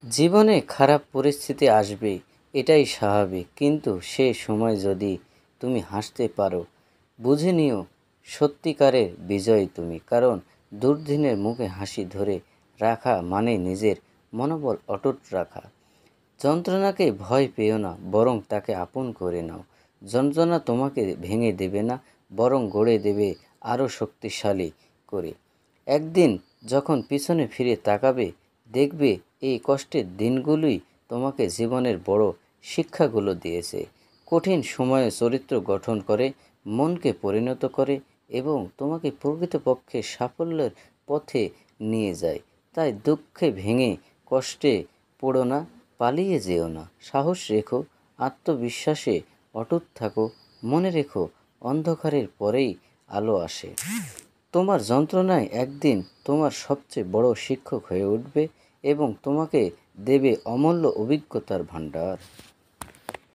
জীবনে খারাপ পরিস্থিতি আসবে, এটাই স্বাভাবিক। কিন্তু সে সময় যদি তুমি হাসতে পারো, বুঝে নিও সত্যিকারের বিজয়ী তুমি। কারণ দুর্দিনের মুখে হাসি ধরে রাখা মানে নিজের মনোবল অটুট রাখা। যন্ত্রণাকে ভয় পেও না, বরং তাকে আপন করে নাও। যন্ত্রণা তোমাকে ভেঙে দেবে না, বরং গড়ে দেবে আরও শক্তিশালী করে। একদিন যখন পিছনে ফিরে তাকাবে, দেখবে এই কষ্টের দিনগুলোই তোমাকে জীবনের বড় শিক্ষাগুলো দিয়েছে। কঠিন সময়ে চরিত্র গঠন করে, মনকে পরিণত করে এবং তোমাকে প্রকৃতপক্ষে সাফল্যের পথে নিয়ে যায়। তাই দুঃখে ভেঙে কষ্টে পড়ো না, পালিয়ে যেও না। সাহস রেখো, আত্মবিশ্বাসে অটুট থাকো। মনে রেখো, অন্ধকারের পরেই আলো আসে। তোমার যন্ত্রণায় একদিন তোমার সবচেয়ে বড় শিক্ষক হয়ে উঠবে এবং তোমাকে দেবে অমূল্য অভিজ্ঞতার ভাণ্ডার।